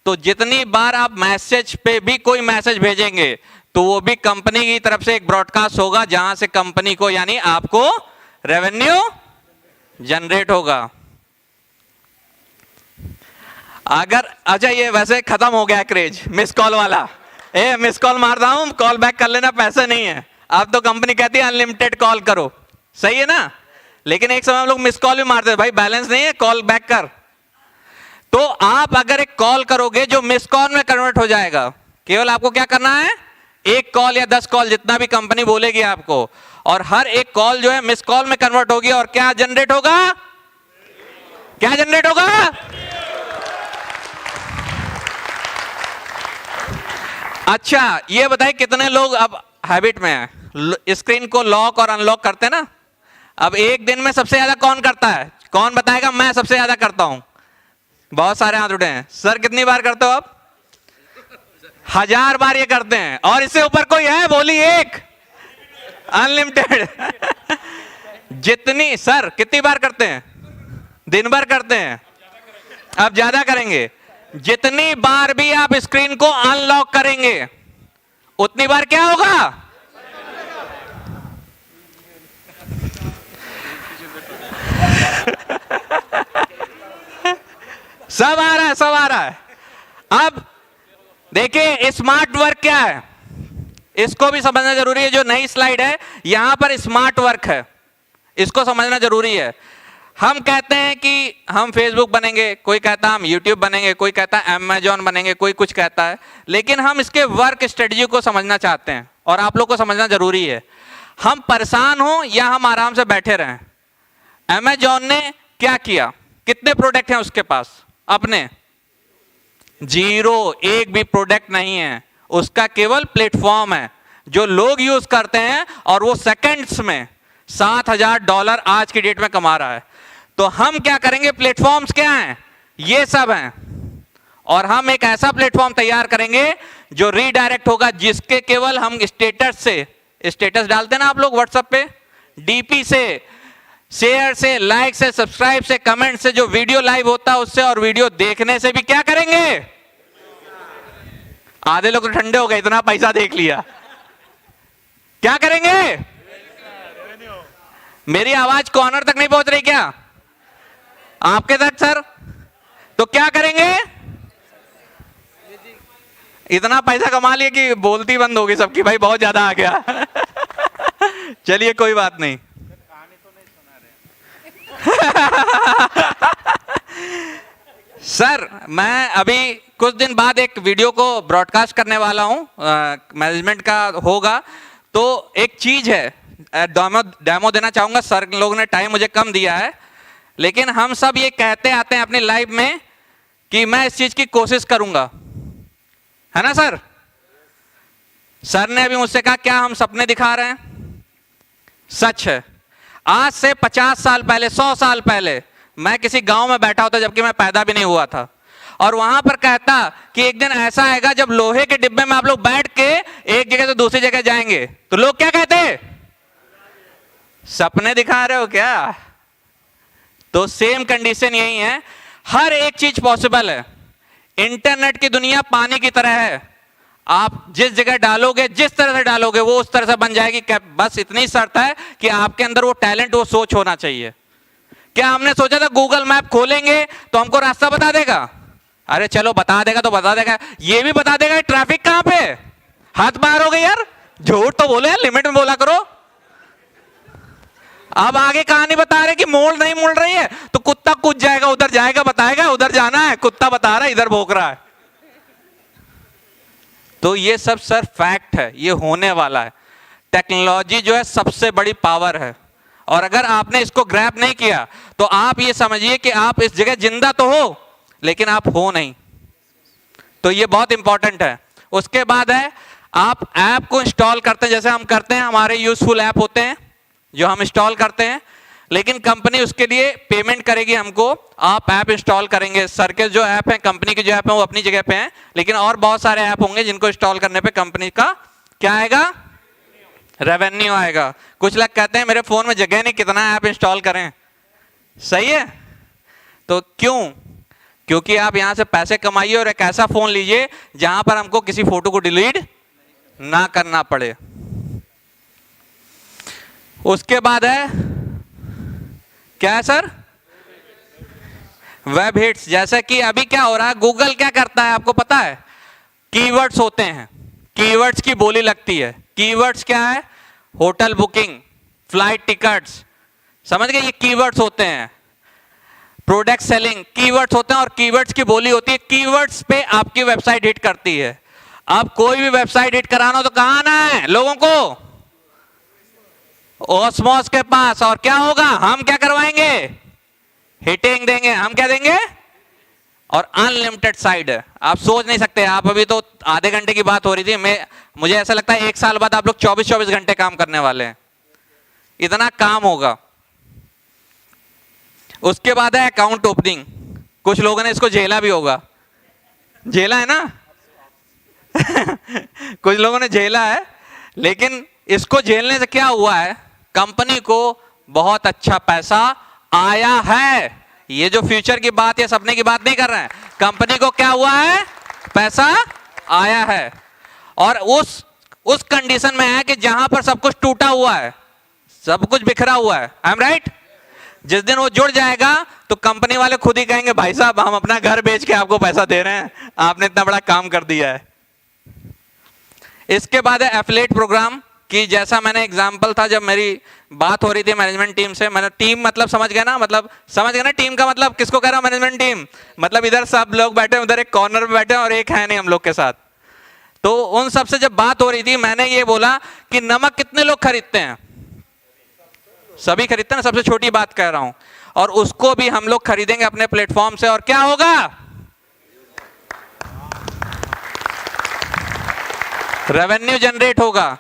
तो जितनी बार आप मैसेज पे भी कोई मैसेज भेजेंगे, तो वो भी कंपनी की तरफ से एक ब्रॉडकास्ट होगा, जहां से कंपनी को यानी आपको रेवेन्यू जनरेट होगा। अगर अच्छा, ये वैसे खत्म हो गया क्रेज मिस कॉल वाला। मिस कॉल मार रहा हूं, कॉल बैक कर लेना, पैसे नहीं है। अब तो कंपनी कहती है अनलिमिटेड कॉल करो। सही है ना? लेकिन एक समय हम लोग मिस कॉल भी मारते थे, भाई बैलेंस नहीं है, कॉल बैक कर। तो आप अगर एक कॉल करोगे जो मिस कॉल में कन्वर्ट हो जाएगा, केवल आपको क्या करना है? एक कॉल या 10 कॉल, जितना भी कंपनी बोलेगी आपको, और हर एक कॉल जो है मिस कॉल में कन्वर्ट होगी, और क्या जनरेट होगा? क्या जनरेट होगा? अच्छा, ये बताइए कितने लोग अब हैबिट में है, स्क्रीन को लॉक और अनलॉक करते हैं ना? अब एक दिन में सबसे ज्यादा कौन करता है? कौन बताएगा? मैं सबसे ज्यादा करता हूं। बहुत सारे हाथ उठे हैं। सर कितनी बार करते हो आप? 1000 बार ये करते हैं। और इससे ऊपर कोई है? बोली एक, अनलिमिटेड। जितनी, सर कितनी बार करते हैं? दिन भर करते हैं। अब ज्यादा करेंगे। जितनी बार भी आप स्क्रीन को अनलॉक करेंगे, उतनी बार क्या होगा? सब आ रहा है, सब आ रहा है। अब देखिए स्मार्ट वर्क क्या है, इसको भी समझना जरूरी है। जो नई स्लाइड है यहां पर स्मार्ट वर्क है, इसको समझना जरूरी है। हम कहते हैं कि हम फेसबुक बनेंगे, कोई कहता है हम यूट्यूब बनेंगे, कोई कहता है अमेजॉन बनेंगे, कोई कुछ कहता है। लेकिन हम इसके वर्क स्ट्रेटजी को समझना चाहते हैं, और आप लोग को समझना जरूरी है। हम परेशान हो या हम आराम से बैठे रहें, अमेजॉन ने क्या किया? कितने प्रोडक्ट हैं उसके पास? अपने 0, एक भी प्रोडक्ट नहीं है। उसका केवल प्लेटफॉर्म है जो लोग यूज करते हैं, और वो सेकंड्स में $7000 आज की डेट में कमा रहा है। तो हम क्या करेंगे? प्लेटफॉर्म्स क्या हैं? ये सब हैं। और हम एक ऐसा प्लेटफॉर्म तैयार करेंगे जो रीडायरेक्ट होगा, जिसके केवल हम स्टेटस से, स्टेटस डालते हैं ना आप लोग व्हाट्सएप पे, डीपी से, शेयर से, लाइक से, सब्सक्राइब से, कमेंट से, जो वीडियो लाइव होता है उससे, और वीडियो देखने से भी क्या करेंगे? आधे लोग तो ठंडे हो गए, इतना पैसा देख लिया। क्या करेंगे? मेरी आवाज कॉर्नर तक नहीं पहुंच रही क्या? आपके तक सर? तो क्या करेंगे? इतना पैसा कमा लिया कि बोलती बंद होगी सबकी, भाई बहुत ज्यादा आ गया। चलिए कोई बात नहीं। सर मैं अभी कुछ दिन बाद एक वीडियो को ब्रॉडकास्ट करने वाला हूं, मैनेजमेंट का होगा। तो एक चीज है, डेमो देना चाहूंगा। सर लोगों ने टाइम मुझे कम दिया है, लेकिन हम सब ये कहते आते हैं अपनी लाइफ में कि मैं इस चीज की कोशिश करूंगा, है ना सर? सर ने अभी मुझसे कहा क्या हम सपने दिखा रहे हैं? सच है। आज से 50 साल पहले, 100 साल पहले मैं किसी गांव में बैठा होता, जबकि मैं पैदा भी नहीं हुआ था, और वहां पर कहता कि एक दिन ऐसा आएगा जब लोहे के डिब्बे में आप लोग बैठ के एक जगह से दूसरी जगह जाएंगे, तो लोग क्या कहते? सपने दिखा रहे हो क्या? तो सेम कंडीशन यही है, हर एक चीज पॉसिबल है। इंटरनेट की दुनिया पानी की तरह है, आप जिस जगह डालोगे, जिस तरह से डालोगे, वो उस तरह से बन जाएगी। बस इतनी शर्त है कि आपके अंदर वो टैलेंट, वो सोच होना चाहिए। क्या हमने सोचा था गूगल मैप खोलेंगे तो हमको रास्ता बता देगा? अरे चलो बता देगा तो बता देगा, ये भी बता देगा ट्रैफिक कहां पे। हाथ बाहर हो गए यार, झूठ तो बोले, लिमिट में बोला करो। अब आगे कहानी बता रहे कि मोड़ नहीं मुड़ रही है, तो कुत्ता कूद जाएगा, उधर जाएगा, बताएगा उधर जाना है, कुत्ता बता रहा है इधर भौंक रहा है। तो ये सब सर फैक्ट है, ये होने वाला है। टेक्नोलॉजी जो है सबसे बड़ी पावर है, और अगर आपने इसको ग्रैब नहीं किया तो आप ये समझिए कि आप इस जगह जिंदा तो हो लेकिन आप हो नहीं। तो ये बहुत इंपॉर्टेंट है। उसके बाद है, आप ऐप को इंस्टॉल करते हैं, जैसे हम करते हैं, हमारे यूजफुल ऐप होते हैं जो हम इंस्टॉल करते हैं, लेकिन कंपनी उसके लिए पेमेंट करेगी हमको। आप ऐप इंस्टॉल करेंगे, सर के जो ऐप है, कंपनी के जो ऐप है वो अपनी जगह पे हैं, लेकिन और बहुत सारे ऐप होंगे जिनको इंस्टॉल करने पे कंपनी का क्या आएगा? रेवेन्यू आएगा। कुछ लोग कहते हैं मेरे फोन में जगह नहीं, कितना ऐप इंस्टॉल करें। सही है। तो क्यों? क्योंकि आप यहां से पैसे कमाइए और एक ऐसा फोन लीजिए जहां पर हमको किसी फोटो को डिलीट ना करना पड़े। उसके बाद है क्या है सर? Web hits. जैसे कि अभी क्या हो रहा है, गूगल क्या करता है आपको पता है? कीवर्ड्स होते हैं, कीवर्ड्स की बोली लगती है। कीवर्ड्स क्या है? होटल बुकिंग, फ्लाइट टिकट्स, समझ गए? ये कीवर्ड्स होते हैं। प्रोडक्ट सेलिंग, कीवर्ड्स होते हैं और कीवर्ड्स की बोली होती है। कीवर्ड्स पे आपकी वेबसाइट हिट करती है। अब कोई भी वेबसाइट हिट कराना हो तो कहां आना है लोगों को? ओस्मोस के पास। और क्या होगा? हम क्या करवाएंगे? हिटिंग देंगे। हम क्या देंगे? और अनलिमिटेड साइड है, आप सोच नहीं सकते। आप अभी तो आधे घंटे की बात हो रही थी, मुझे ऐसा लगता है 1 साल बाद आप लोग 24-24 घंटे काम करने वाले हैं, इतना काम होगा। उसके बाद है अकाउंट ओपनिंग। कुछ लोगों ने इसको झेला भी होगा, झेला है ना? कुछ लोगों ने झेला है, लेकिन इसको झेलने से क्या हुआ है? कंपनी को बहुत अच्छा पैसा आया है। ये जो फ्यूचर की बात या सपने की बात नहीं कर रहे हैं, कंपनी को क्या हुआ है? पैसा आया है। और उस कंडीशन में है कि जहां पर सब कुछ टूटा हुआ है, सब कुछ बिखरा हुआ है। I am right? जिस दिन वो जुड़ जाएगा तो कंपनी वाले खुद ही कहेंगे भाई साहब हम अपना घर बेच के आपको पैसा दे रहे हैं, आपने इतना बड़ा काम कर दिया है। इसके बाद है एफिलिएट प्रोग्राम कि जैसा मैंने एग्जांपल था, जब मेरी बात हो रही थी मैनेजमेंट टीम से, मैंने टीम मतलब समझ गए ना? मतलब समझ गए ना टीम का मतलब किसको कह रहा हूं? मैनेजमेंट टीम मतलब इधर सब लोग बैठे, उधर एक कॉर्नर पे बैठे और एक है नहीं हम लोग के साथ। तो उन सबसे जब बात हो रही थी, मैंने ये बोला कि नमक कितने लोग खरीदते हैं? सभी खरीदते हैं ना, सबसे छोटी बात कह रहा हूं। और उसको भी हम लोग खरीदेंगे अपने प्लेटफॉर्म से, और क्या होगा? रेवेन्यू जनरेट होगा।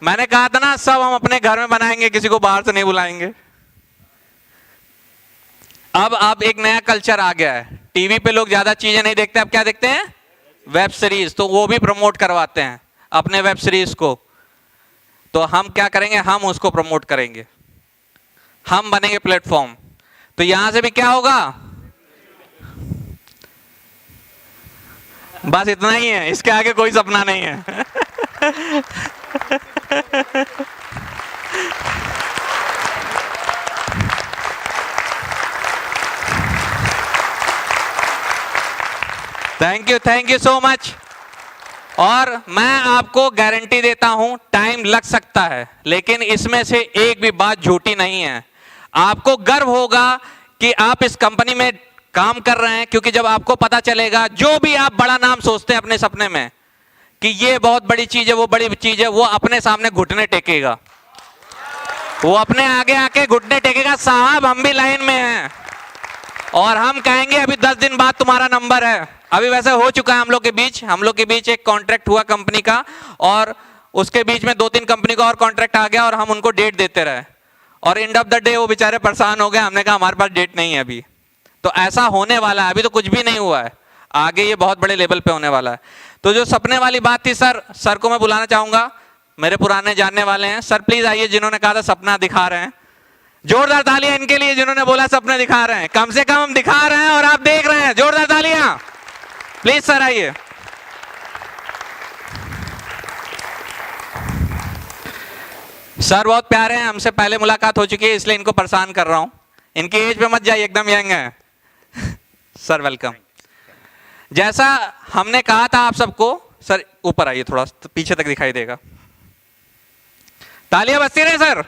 मैंने कहा था ना सब हम अपने घर में बनाएंगे, किसी को बाहर से नहीं बुलाएंगे। अब एक नया कल्चर आ गया है, टीवी पे लोग ज्यादा चीजें नहीं देखते, अब क्या देखते हैं? Web series. तो वो भी प्रमोट करवाते हैं अपने वेब सीरीज को। तो हम क्या करेंगे? हम उसको प्रमोट करेंगे, हम बनेंगे प्लेटफॉर्म। तो यहां से भी क्या होगा? बस इतना ही है, इसके आगे कोई सपना नहीं है। Thank you so much. और मैं आपको गारंटी देता हूं टाइम लग सकता है, लेकिन इसमें से एक भी बात झूठी नहीं है। आपको गर्व होगा कि आप इस कंपनी में काम कर रहे हैं, क्योंकि जब आपको पता चलेगा, जो भी आप बड़ा नाम सोचते हैं अपने सपने में कि ये बहुत बड़ी चीज है, वो बड़ी चीज है, वो अपने सामने घुटने टेकेगा, वो अपने आगे आके घुटने टेकेगा, साहब हम भी लाइन में हैं, और हम कहेंगे अभी 10 दिन बाद तुम्हारा नंबर है। अभी वैसे हो चुका है हम लोग के बीच एक कॉन्ट्रैक्ट हुआ कंपनी का, और उसके बीच में 2-3 कंपनी का और कॉन्ट्रैक्ट आ गया और हम उनको डेट देते रहे, और एंड ऑफ द डे वो बेचारे परेशान हो गए। हमने कहा हमारे पास डेट नहीं है अभी। तो ऐसा होने वाला है, अभी तो कुछ भी नहीं हुआ है, आगे ये बहुत बड़े लेवल पे होने वाला है। तो जो सपने वाली बात थी, सर को मैं बुलाना चाहूंगा, मेरे पुराने जानने वाले हैं। सर प्लीज आइए, जिन्होंने कहा था सपना दिखा रहे हैं। जोरदार तालियां इनके लिए जिन्होंने बोला सपने दिखा रहे हैं। कम से कम हम दिखा रहे हैं और आप देख रहे हैं। जोरदार तालियां प्लीज। सर आइए। सर बहुत प्यारे हैं, हमसे पहले मुलाकात हो चुकी है, इसलिए इनको परेशान कर रहा हूं। इनकी एज पे मत जाइए, एकदम यंग है। Sir welcome. जैसा हमने कहा था आप सबको, सर ऊपर आइए, थोड़ा पीछे तक दिखाई देगा। तालियां बजती रहे सर।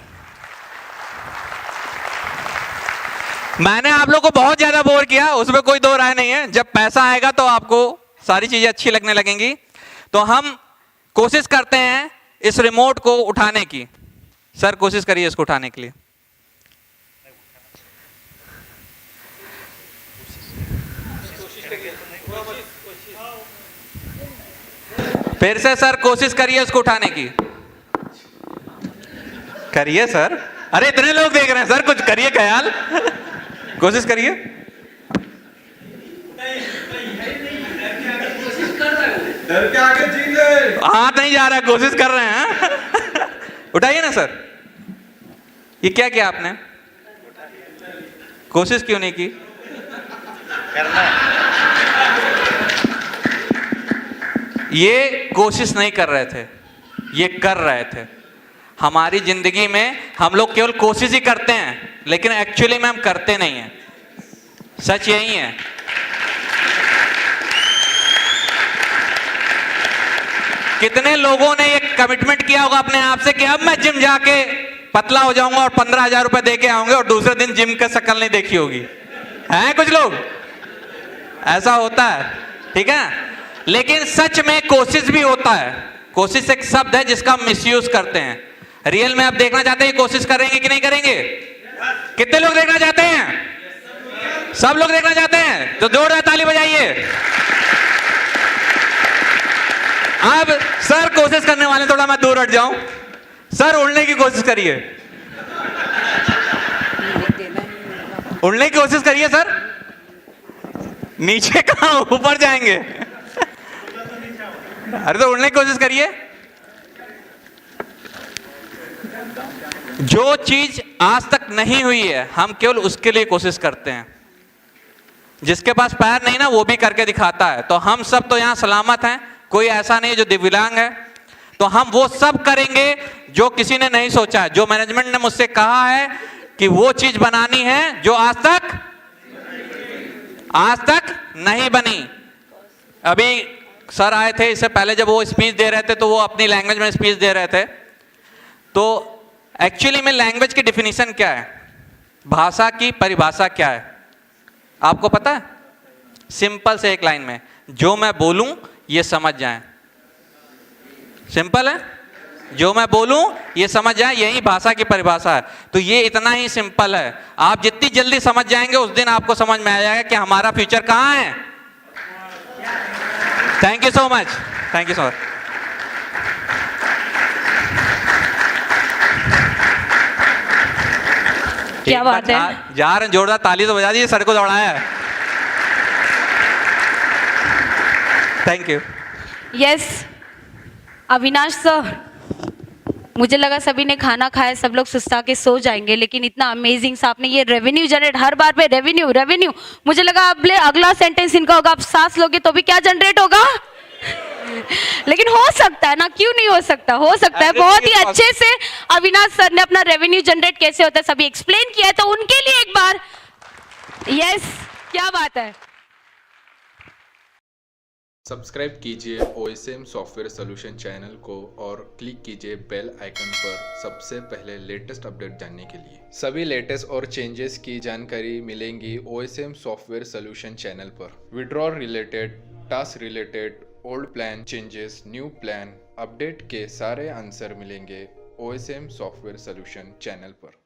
मैंने आप लोग को बहुत ज्यादा बोर किया, उसमें कोई दो राय नहीं है। जब पैसा आएगा तो आपको सारी चीजें अच्छी लगने लगेंगी। तो हम कोशिश करते हैं इस रिमोट को उठाने की। सर कोशिश करिए इसको उठाने के लिए। फिर से सर कोशिश करिए इसको उठाने की। करिए सर। अरे इतने लोग देख रहे हैं सर, कुछ करिए ख्याल। कोशिश करिए। डर के आगे जीत गए। हाथ नहीं जा रहा है, कोशिश कर रहे हैं। उठाइए ना सर। ये क्या किया आपने? कोशिश क्यों नहीं की? ये कोशिश नहीं कर रहे थे, ये कर रहे थे। हमारी जिंदगी में हम लोग केवल कोशिश ही करते हैं, लेकिन एक्चुअली में हम करते नहीं हैं। सच यही है। कितने लोगों ने ये कमिटमेंट किया होगा अपने आप से कि अब मैं जिम जाके पतला हो जाऊंगा और 15,000 रुपए दे के आऊंगे, और दूसरे दिन जिम का शक्ल नहीं देखी होगी। हैं कुछ लोग? ऐसा होता है, ठीक है। लेकिन सच में कोशिश भी होता है। कोशिश एक शब्द है जिसका हम मिसयूज करते हैं। रियल में आप देखना चाहते हैं कोशिश करेंगे कि नहीं करेंगे? कितने लोग देखना चाहते हैं? सब लोग देखना चाहते हैं, तो जोरदार ताली बजाइए। अब सर कोशिश करने वाले, थोड़ा मैं दूर हट जाऊं। सर उड़ने की कोशिश करिए, उड़ने की कोशिश करिए सर। नीचे कहां, ऊपर जाएंगे? अरे तो उड़ने की कोशिश करिए। जो चीज आज तक नहीं हुई है, हम केवल उसके लिए कोशिश करते हैं। जिसके पास पैर नहीं ना, वो भी करके दिखाता है। तो हम सब तो यहां सलामत हैं, कोई ऐसा नहीं जो दिव्यांग है। तो हम वो सब करेंगे जो किसी ने नहीं सोचा है, जो मैनेजमेंट ने मुझसे कहा है कि वो चीज बनानी है जो आज तक नहीं बनी। अभी सर आए थे, इससे पहले जब वो स्पीच दे रहे थे तो वो अपनी लैंग्वेज में स्पीच दे रहे थे। तो एक्चुअली में लैंग्वेज की डिफिनीशन क्या है, भाषा की परिभाषा क्या है, आपको पता है? सिंपल से एक लाइन में, जो मैं बोलूं ये समझ जाएं। सिंपल है, जो मैं बोलूं ये समझ जाएं, यही भाषा की परिभाषा है। तो ये इतना ही सिंपल है। आप जितनी जल्दी समझ जाएंगे उस दिन आपको समझ में आ जाएगा कि हमारा फ्यूचर कहां है। Thank you so much, thank you so much. क्या बात है। जा रहे हैं, जोरदार ताली तो बजा दीजिए, सर को दौड़ाया है। Thank you. Yes Avinash sir, मुझे लगा सभी ने खाना खाया, सब लोग सुस्ता के सो जाएंगे, लेकिन इतना अमेजिंग सा आपने ये रेवेन्यू जनरेट, हर बार पे रेवेन्यू रेवेन्यू। मुझे लगा अब अगला सेंटेंस इनका होगा, आप सांस लोगे तो भी क्या जनरेट होगा। लेकिन हो सकता है ना, क्यों नहीं हो सकता, हो सकता है। बहुत ही अच्छे से अविनाश सर ने अपना रेवेन्यू जनरेट कैसे होता है सभी एक्सप्लेन किया है, तो उनके लिए एक बार यस, क्या बात है। सब्सक्राइब कीजिए OSM सॉफ्टवेयर सॉल्यूशन चैनल को और क्लिक कीजिए बेल आइकन पर सबसे पहले लेटेस्ट अपडेट जानने के लिए। सभी लेटेस्ट और चेंजेस की जानकारी मिलेंगी OSM सॉफ्टवेयर सॉल्यूशन चैनल पर। Withdrawal related, task related, old plan changes, new plan update के सारे आंसर मिलेंगे OSM सॉफ्टवेयर सॉल्यूशन चैनल पर।